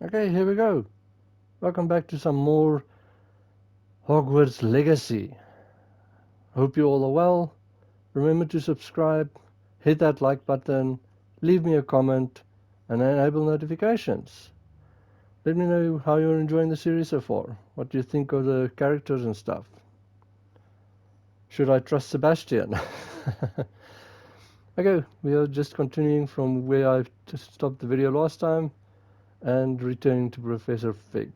Okay, here we go. Welcome back to some more Hogwarts Legacy. Hope you all are well. Remember to subscribe, hit that like button, leave me a comment, and enable notifications. Let me know how you're enjoying the series so far. What do you think of the characters and stuff? Should I trust Sebastian? Okay, we are just continuing from where I stopped the video last time and returning to Professor Fig.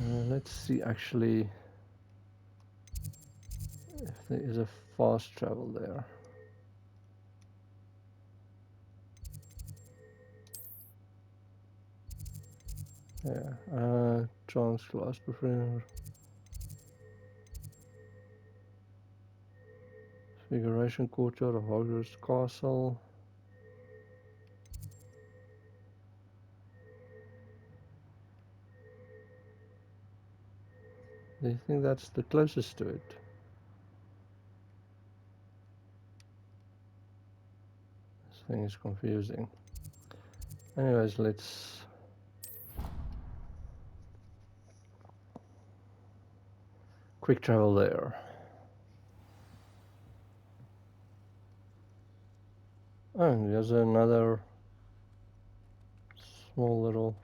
Let's see actually if there is a fast travel there. Yeah, chance class prefer figuration courtyard of Hogwarts Castle. Do you think that's the closest to it? This thing is confusing. Anyways, let's quick travel there. Oh, and there's another small little...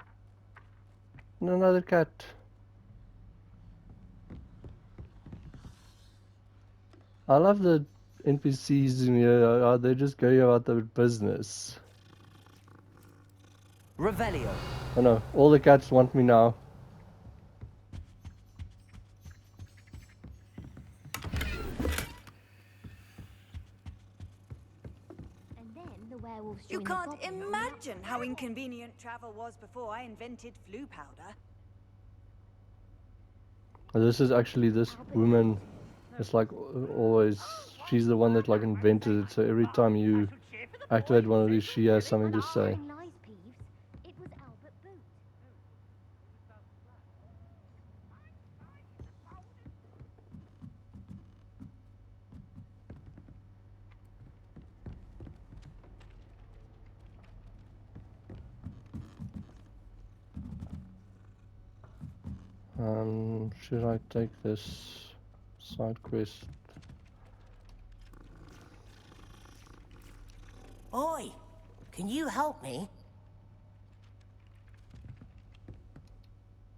another cat. I love the NPCs in here, how they just go about their business. Revelio. Oh no, all the cats want me now. You can't imagine how inconvenient travel was before I invented flu powder. This is actually this woman. It's like always, she's the one that like invented it. So every time you activate one of these, she has something to say. Should I take this side quest? Oi, can you help me?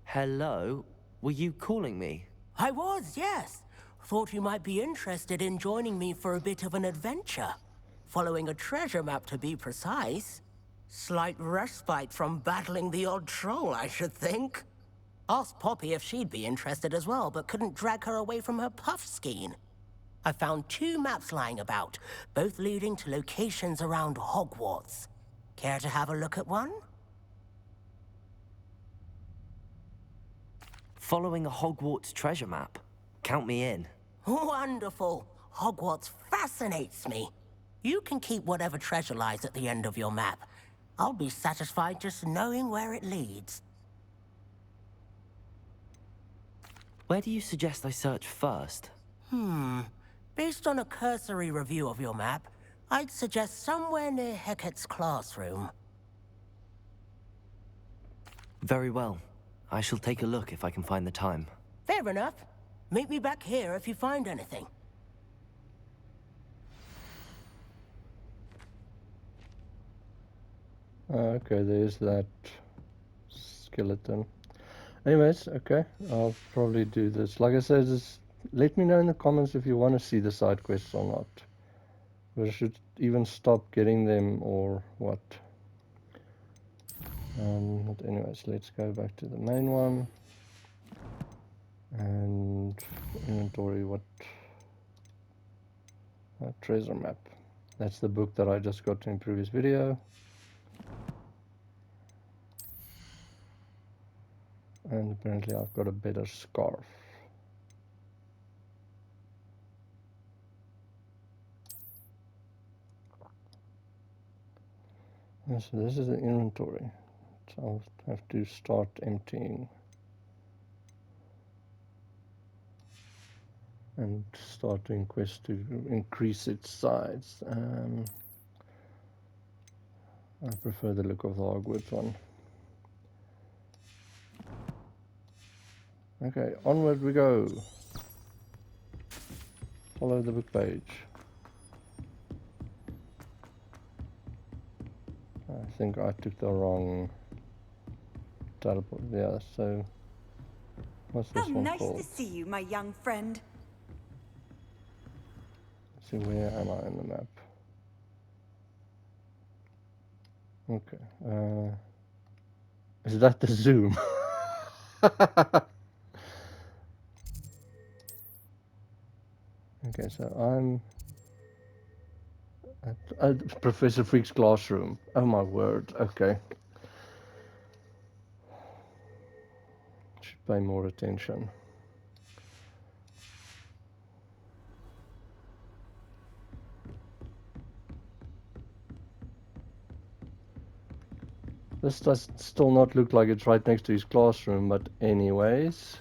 Hello? Were you calling me? I was, yes. Thought you might be interested in joining me for a bit of an adventure. Following a treasure map, to be precise. Slight respite from battling the odd troll, I should think. Asked Poppy if she'd be interested as well, but couldn't drag her away from her puff skein. I found 2 maps lying about, both leading to locations around Hogwarts. Care to have a look at one? Following a Hogwarts treasure map? Count me in. Wonderful. Hogwarts fascinates me. You can keep whatever treasure lies at the end of your map. I'll be satisfied just knowing where it leads. Where do you suggest I search first? Based on a cursory review of your map, I'd suggest somewhere near Hecat's classroom. Very well. I shall take a look if I can find the time. Fair enough. Meet me back here if you find anything. Okay, there's that skeleton. Anyways, okay, I'll probably do this. Like I said, just let me know in the comments if you want to see the side quests or not. Whether I should even stop getting them or what. But anyways, let's go back to the main one. And inventory, what? Treasure map. That's the book that I just got in previous video. And apparently I've got a better scarf. And so this is the inventory. So I'll have to start emptying. And start doing quests to increase its size. I prefer the look of the Hogwarts one. Okay, onward we go. Follow the book page. I think I took the wrong teleport. Yeah, so what's this How one nice called? to see you, my young friend. Let's see, where am I in the map? Okay. Is that the zoom? Okay, so I'm at Professor Freak's classroom. Oh my word, okay. Should pay more attention. This does still not look like it's right next to his classroom, but anyways.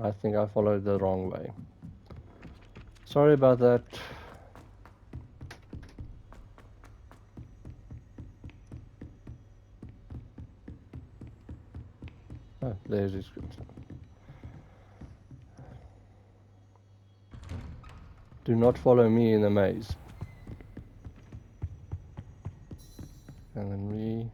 I think I followed the wrong way. Sorry about that. Oh, there's his script. Do not follow me in the maze. And then we...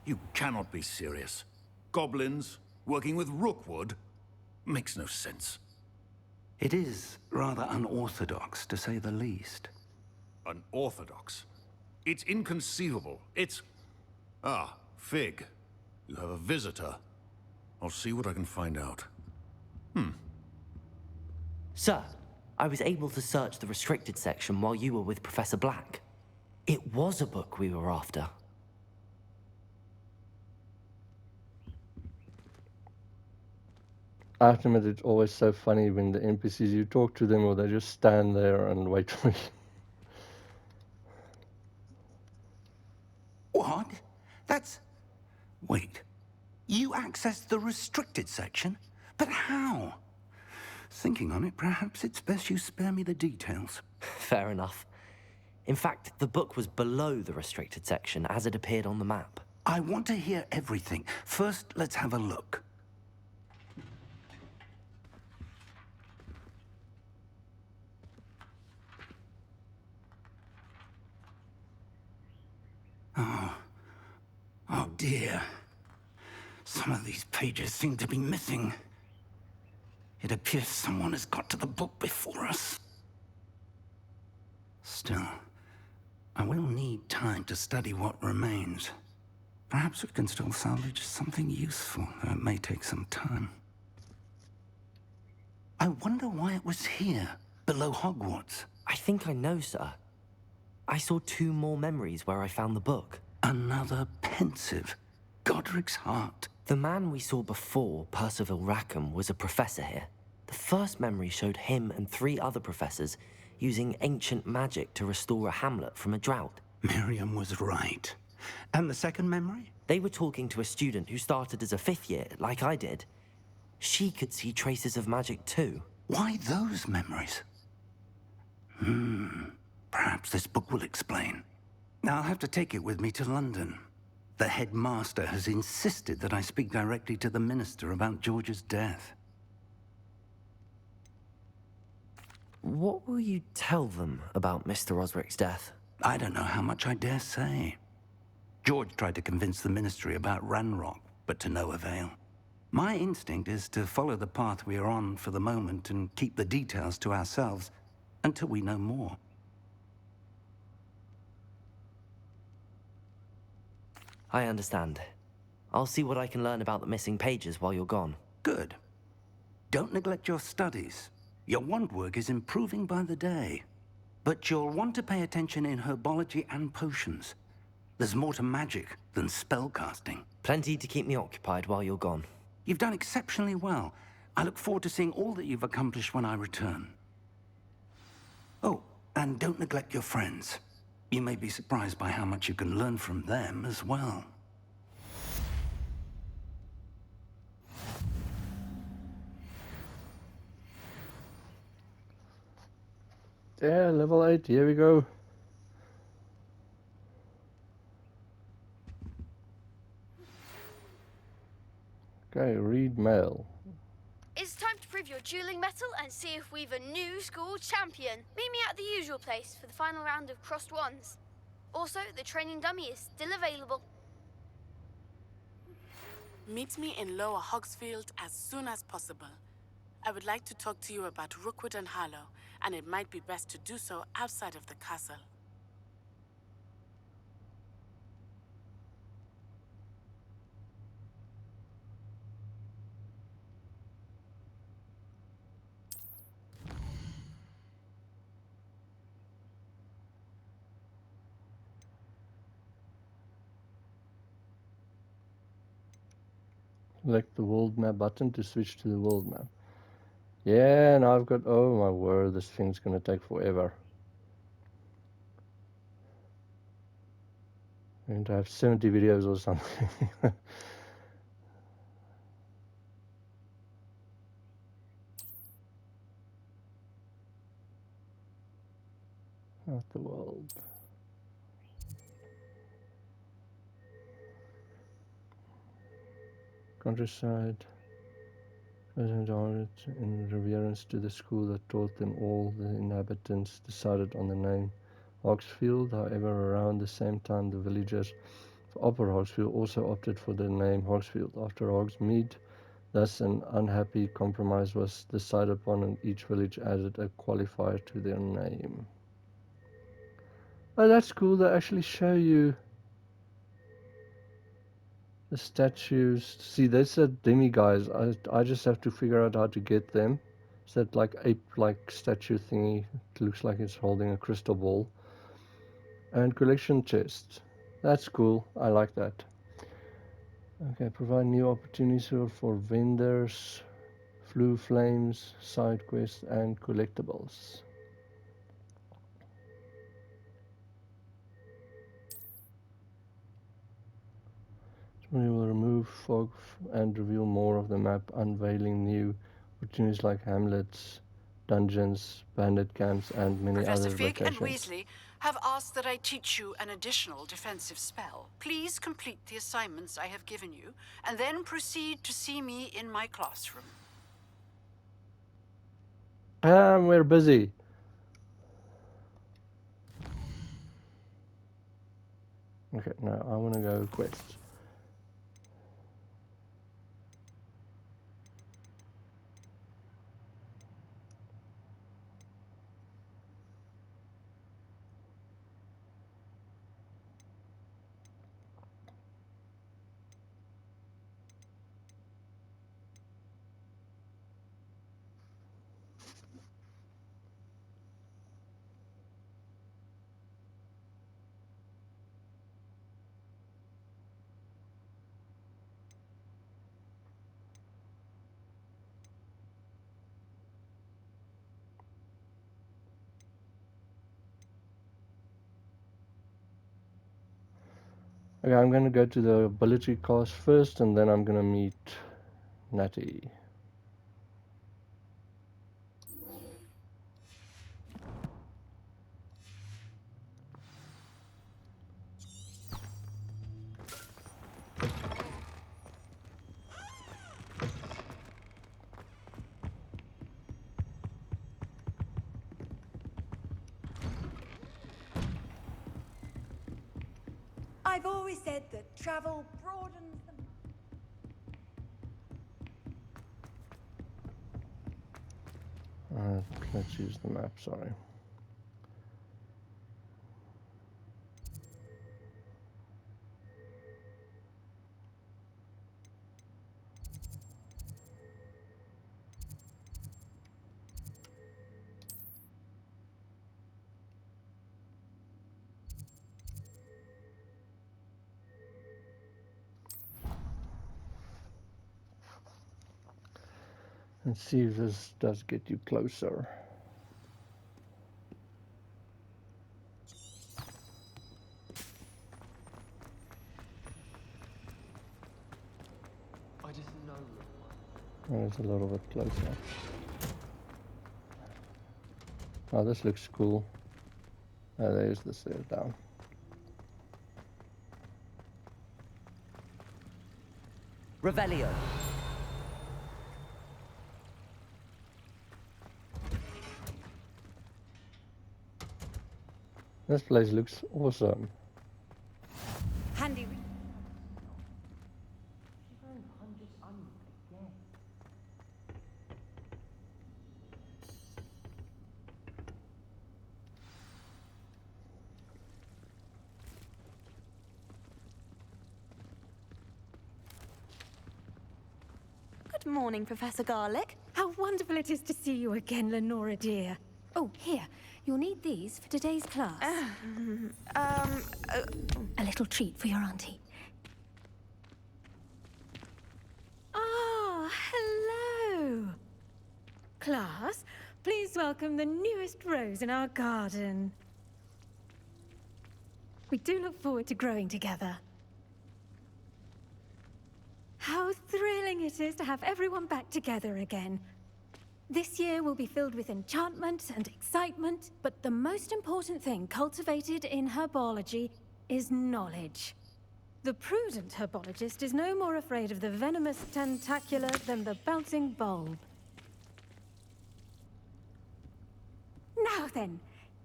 You cannot be serious. Goblins working with Rookwood? Makes no sense. It is rather unorthodox, to say the least. Unorthodox? It's inconceivable. It's... Ah, Fig. You have a visitor. I'll see what I can find out. Sir, I was able to search the restricted section while you were with Professor Black. It was a book we were after. I have to admit, it's always so funny when the NPCs, you talk to them or they just stand there and wait for you. What? That's... Wait. You accessed the restricted section? But how? Thinking on it, perhaps it's best you spare me the details. Fair enough. In fact, the book was below the restricted section as it appeared on the map. I want to hear everything. First, let's have a look. Oh dear. Some of these pages seem to be missing. It appears someone has got to the book before us. Still, I will need time to study what remains. Perhaps we can still salvage something useful, though it may take some time. I wonder why it was here, below Hogwarts. I think I know, sir. I saw 2 more memories where I found the book. Another pensive. Godric's heart. The man we saw before, Percival Rackham, was a professor here. The first memory showed him and 3 other professors using ancient magic to restore a hamlet from a drought. Miriam was right. And the second memory? They were talking to a student who started as a 5th year, like I did. She could see traces of magic too. Why those memories? Perhaps this book will explain. I'll have to take it with me to London. The headmaster has insisted that I speak directly to the minister about George's death. What will you tell them about Mr. Osric's death? I don't know how much I dare say. George tried to convince the ministry about Ranrock, but to no avail. My instinct is to follow the path we are on for the moment and keep the details to ourselves until we know more. I understand. I'll see what I can learn about the missing pages while you're gone. Good. Don't neglect your studies. Your wand work is improving by the day. But you'll want to pay attention in herbology and potions. There's more to magic than spellcasting. Plenty to keep me occupied while you're gone. You've done exceptionally well. I look forward to seeing all that you've accomplished when I return. Oh, and don't neglect your friends. You may be surprised by how much you can learn from them as well. Yeah, level 8, here we go. Okay, read mail. It's time to prove your dueling mettle and see if we've a new school champion. Meet me at the usual place for the final round of crossed wands. Also, the training dummy is still available. Meet me in Lower Hogsfield as soon as possible. I would like to talk to you about Rookwood and Harlow, and it might be best to do so outside of the castle. Select the world map button to switch to the world map. Yeah, and I've got, oh my word, this thing's gonna take forever. I'm going to have 70 videos or something. Not the world. Countryside. President honored in reverence to the school that taught them all, the inhabitants decided on the name Hogsfield. However, around the same time, the villagers of Upper Hogsfield also opted for the name Hogsfield after Hogsmeade. Thus, an unhappy compromise was decided upon, and each village added a qualifier to their name. Oh, that's cool. They actually show you the statues. See, that's a demi-guys. I just have to figure out how to get them. Is that like ape-like statue thingy? It looks like it's holding a crystal ball. And collection chest. That's cool. I like that. Okay, provide new opportunities for vendors, flue flames, side quests, and collectibles. We will remove fog and reveal more of the map, unveiling new opportunities like hamlets, dungeons, bandit camps, and many Professor other Fig and locations. Weasley have asked that I teach you an additional defensive spell. Please complete the assignments I have given you, and then proceed to see me in my classroom. We're busy. Okay, now I want to go quests. Okay, I'm going to go to the ability class first, and then I'm going to meet Natty. I've always said that travel broadens the Let's use the map, sorry. Let's see if this does get you closer. I just know. Oh, it's a little bit closer. Oh, this looks cool. Oh, there's the stairs down. Revelio. This place looks awesome. Handy. Good morning, Professor Garlick. How wonderful it is to see you again, Lenora dear. Oh, here. You'll need these for today's class. A little treat for your auntie. Ah, hello. Class, please welcome the newest rose in our garden. We do look forward to growing together. How thrilling it is to have everyone back together again. This year will be filled with enchantment and excitement, but the most important thing cultivated in herbology is knowledge. The prudent herbologist is no more afraid of the venomous tentacular than the bouncing bulb. Now then,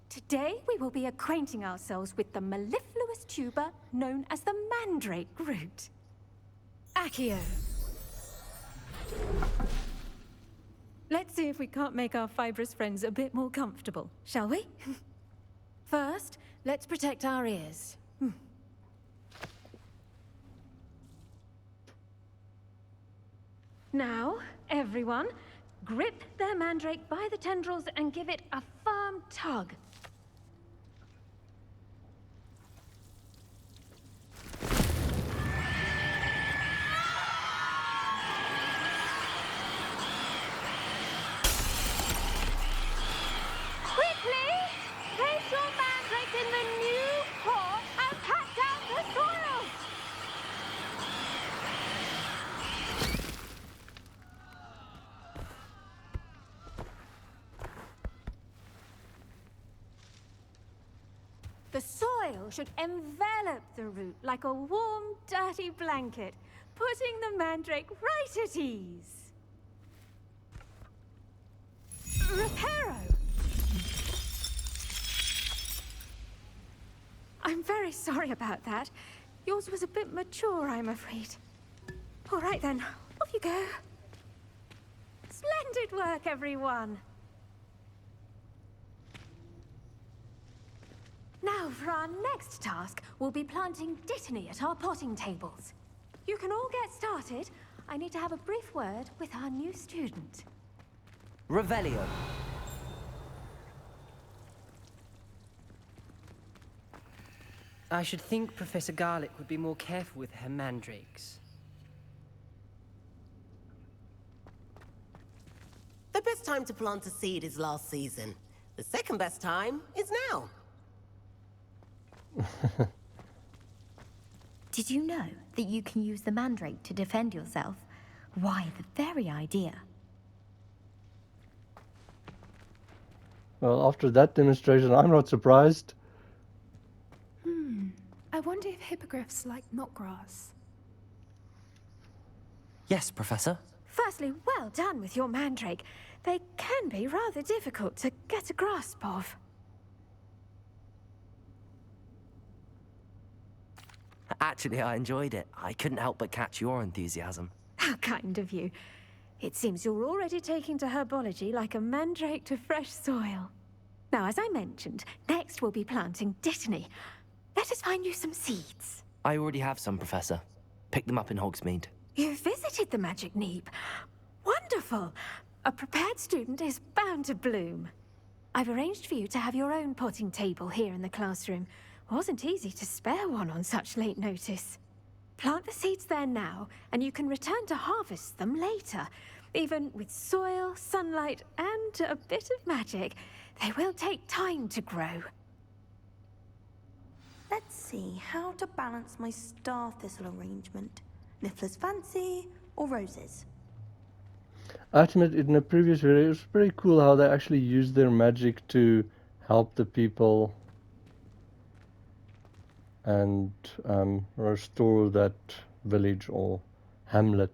today we will be acquainting ourselves with the mellifluous tuber known as the mandrake root. Accio. Let's see if we can't make our fibrous friends a bit more comfortable, shall we? First, let's protect our ears. Now, everyone, grip their mandrake by the tendrils and give it a firm tug. Place your mandrake in the new pot and pat down the soil! The soil should envelop the root like a warm, dirty blanket, putting the mandrake right at ease. Reparo! I'm very sorry about that. Yours was a bit mature, I'm afraid. All right then, off you go. Splendid work, everyone. Now, for our next task, we'll be planting dittany at our potting tables. You can all get started. I need to have a brief word with our new student. Revelio. I should think Professor Garlick would be more careful with her mandrakes. The best time to plant a seed is last season. The second best time is now. Did you know that you can use the mandrake to defend yourself? Why, the very idea. Well, after that demonstration, I'm not surprised. I wonder if hippogriffs like knotgrass. Yes, Professor. Firstly, well done with your mandrake. They can be rather difficult to get a grasp of. Actually, I enjoyed it. I couldn't help but catch your enthusiasm. How kind of you. It seems you're already taking to herbology like a mandrake to fresh soil. Now, as I mentioned, next we'll be planting dittany. Let us find you some seeds. I already have some, Professor. Picked them up in Hogsmeade. You visited the Magic Neep. Wonderful. A prepared student is bound to bloom. I've arranged for you to have your own potting table here in the classroom. Wasn't easy to spare one on such late notice. Plant the seeds there now, and you can return to harvest them later. Even with soil, sunlight, and a bit of magic, they will take time to grow. Let's see how to balance my star thistle arrangement. Niffler's fancy or roses? I admit, in the previous video, it was pretty cool how they actually used their magic to help the people and restore that village or hamlet.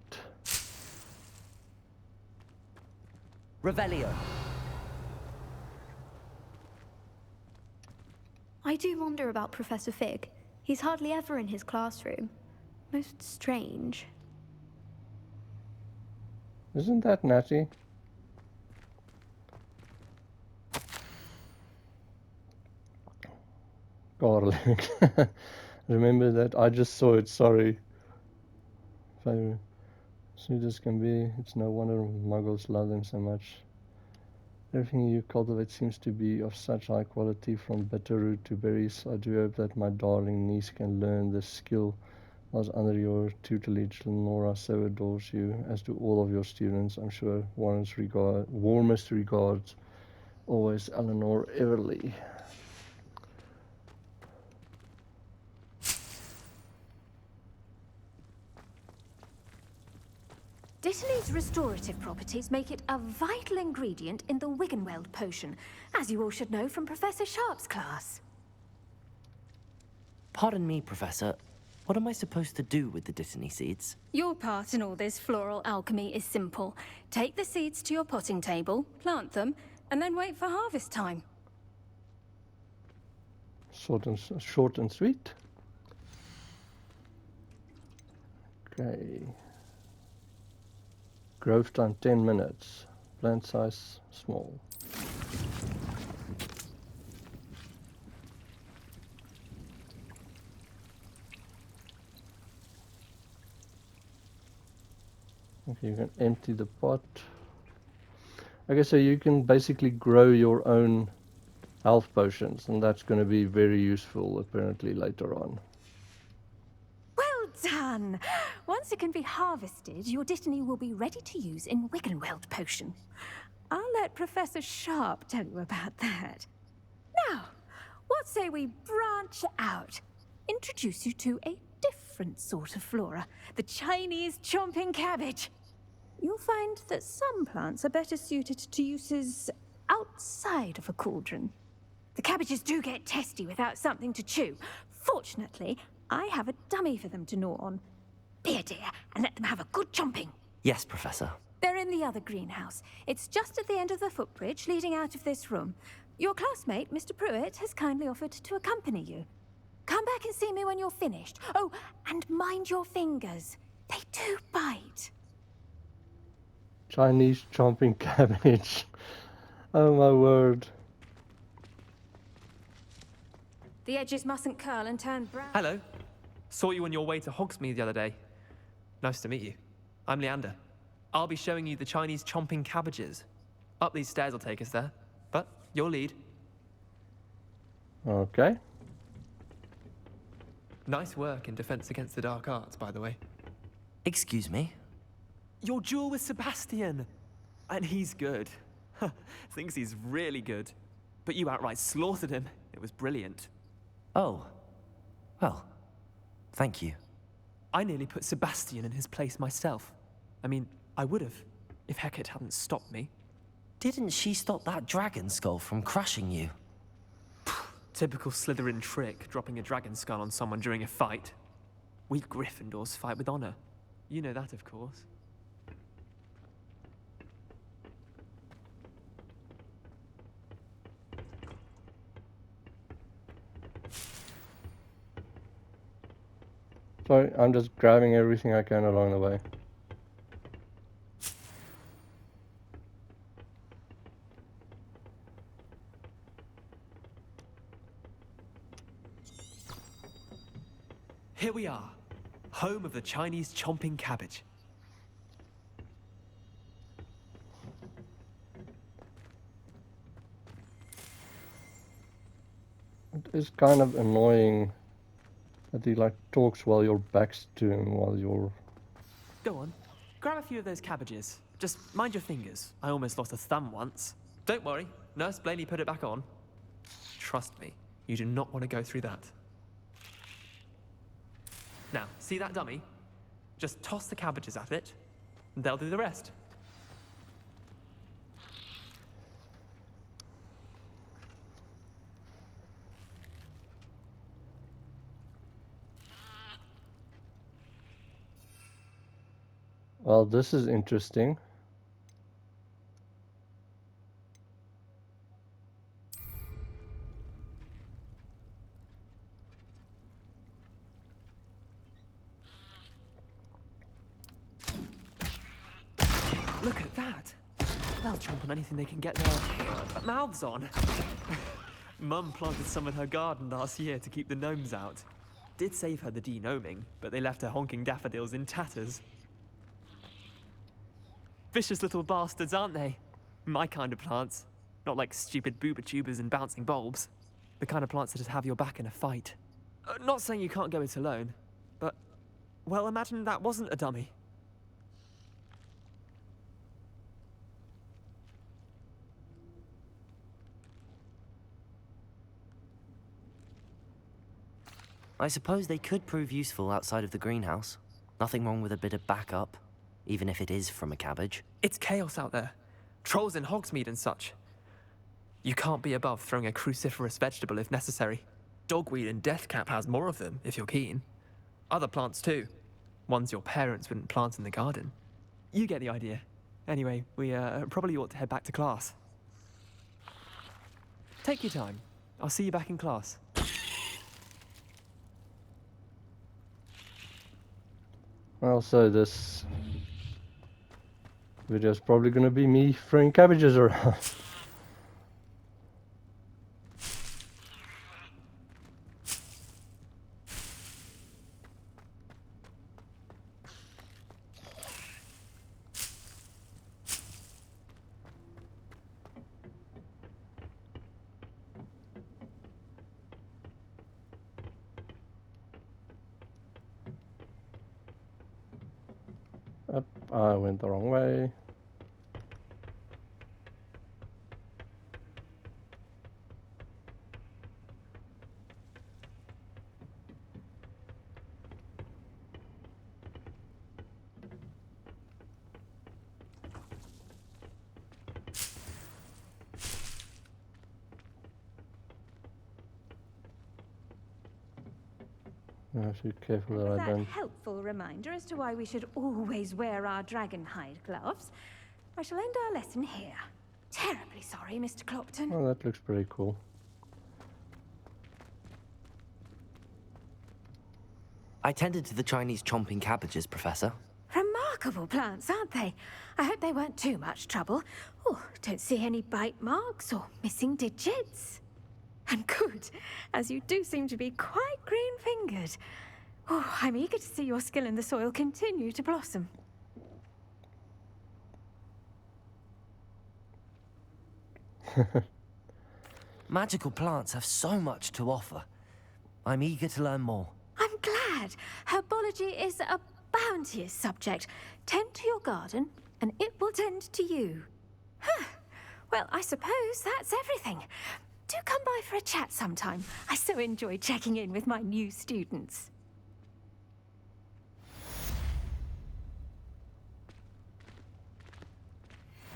Revelio. I do wonder about Professor Fig. He's hardly ever in his classroom. Most strange. Isn't that Natty? Garlic. Remember that? I just saw it, sorry. Sweet as can be, it's no wonder muggles love them so much. Everything you cultivate seems to be of such high quality, from bitterroot to berries. I do hope that my darling niece can learn this skill whilst under your tutelage. Lenora so adores you, as do all of your students. I'm sure. Warmest regards, always, Eleanor Everly. Dittany's restorative properties make it a vital ingredient in the Wiggenweld potion, as you all should know from Professor Sharp's class. Pardon me, Professor. What am I supposed to do with the Dittany seeds? Your part in all this floral alchemy is simple. Take the seeds to your potting table, plant them, and then wait for harvest time. Short and sweet. Okay. Growth time 10 minutes. Plant size small. Okay, you can empty the pot. Okay, so you can basically grow your own health potions, and that's going to be very useful apparently later on. Well done! Once it can be harvested, your Dittany will be ready to use in Wiggenweld potion. I'll let Professor Sharp tell you about that. Now, what say we branch out? Introduce you to a different sort of flora, the Chinese chomping cabbage. You'll find that some plants are better suited to uses outside of a cauldron. The cabbages do get testy without something to chew. Fortunately, I have a dummy for them to gnaw on. Be a dear and let them have a good chomping. Yes, Professor. They're in the other greenhouse. It's just at the end of the footbridge leading out of this room. Your classmate, Mr. Pruitt, has kindly offered to accompany you. Come back and see me when you're finished. Oh, and mind your fingers. They do bite. Chinese chomping cabbage. Oh my word. The edges mustn't curl and turn brown. Hello. Saw you on your way to Hogsmeade the other day. Nice to meet you. I'm Leander. I'll be showing you the Chinese chomping cabbages. Up these stairs will take us there, but your lead. Okay. Nice work in Defense Against the Dark Arts, by the way. Excuse me? Your duel with Sebastian! And he's good. Thinks he's really good. But you outright slaughtered him. It was brilliant. Oh. Well, thank you. I nearly put Sebastian in his place myself. I mean, I would have, if Hecate hadn't stopped me. Didn't she stop that dragon skull from crushing you? Typical Slytherin trick, dropping a dragon skull on someone during a fight. We Gryffindors fight with honor. You know that, of course. Sorry, I'm just grabbing everything I can along the way. Here we are, home of the Chinese chomping cabbage. It is kind of annoying that he like talks while your back's to him while you're... Go on, grab a few of those cabbages. Just mind your fingers. I almost lost a thumb once. Don't worry, Nurse Blaney put it back on. Trust me, you do not want to go through that. Now, see that dummy? Just toss the cabbages at it, and they'll do the rest. Well, this is interesting. Look at that! They'll jump on anything they can get their mouths on. Mum planted some in her garden last year to keep the gnomes out. Did save her the de-gnoming, but they left her honking daffodils in tatters. Vicious little bastards, aren't they? My kind of plants. Not like stupid booba tubers and bouncing bulbs. The kind of plants that just have your back in a fight. Not saying you can't go it alone, but... well, imagine that wasn't a dummy. I suppose they could prove useful outside of the greenhouse. Nothing wrong with a bit of backup, even if it is from a cabbage. It's chaos out there. Trolls in Hogsmeade and such. You can't be above throwing a cruciferous vegetable if necessary. Dogweed and deathcap has more of them, if you're keen. Other plants too. Ones your parents wouldn't plant in the garden. You get the idea. Anyway, we probably ought to head back to class. Take your time. I'll see you back in class. Well, so this video is probably going to be me throwing cabbages around. Up, I went the wrong way. I have to be careful that I That don't. helpful reminder as to why we should always wear our dragon hide gloves. I shall end our lesson here. Terribly sorry, Mr. Clopton. Oh, that looks pretty cool. I tended to the Chinese chomping cabbages, Professor. Remarkable plants, aren't they? I hope they weren't too much trouble. Oh, don't see any bite marks or missing digits. And good, as you do seem to be quite green-fingered. Oh, I'm eager to see your skill in the soil continue to blossom. Magical plants have so much to offer. I'm eager to learn more. I'm glad. Herbology is a bounteous subject. Tend to your garden, and it will tend to you. Huh. Well, I suppose that's everything. Do come by for a chat sometime. I so enjoy checking in with my new students.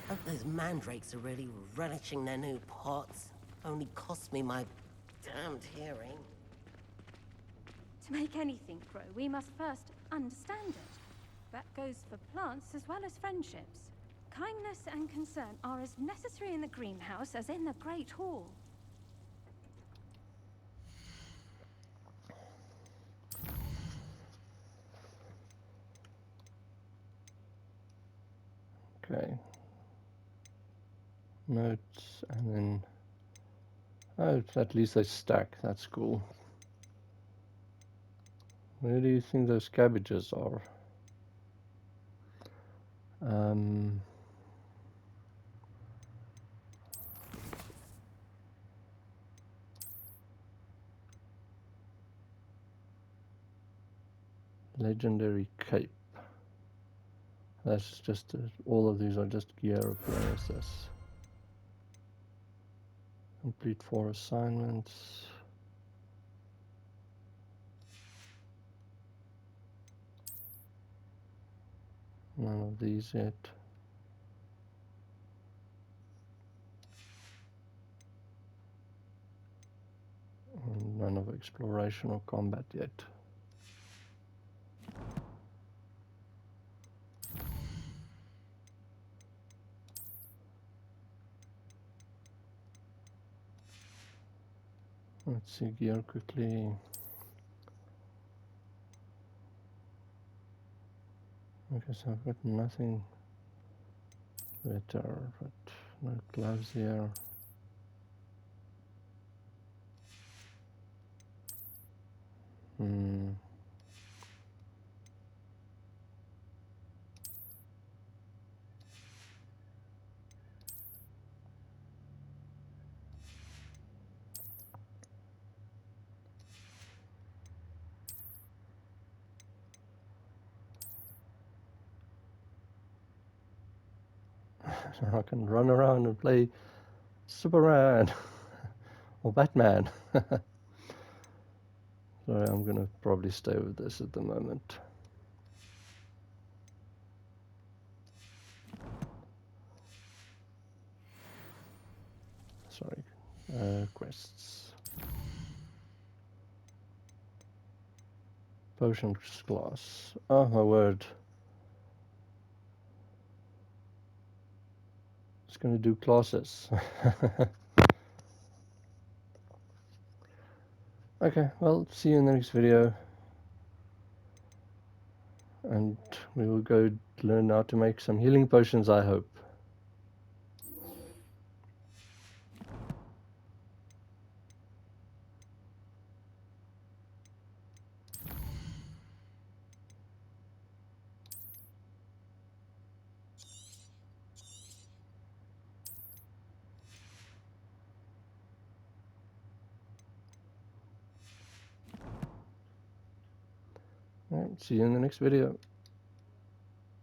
Hope those mandrakes are really relishing their new pots. Only cost me my damned hearing. To make anything grow, we must first understand it. That goes for plants as well as friendships. Kindness and concern are as necessary in the greenhouse as in the Great Hall. Okay. Notes and then... oh, at least they stack. That's cool. Where do you think those cabbages are? Legendary cape. That's just all of these are just gear appliances. Complete 4 assignments. None of these yet. And none of exploration or combat yet. Let's see gear quickly. Okay, so I've got nothing better, but no gloves here. So I can run around and play Superman or Batman. Sorry, I'm gonna probably stay with this at the moment. Sorry, quests. Potions class. Oh my word. It's gonna do classes. Okay, well, see you in the next video. And we will go learn how to make some healing potions, I hope. All right, see you in the next video.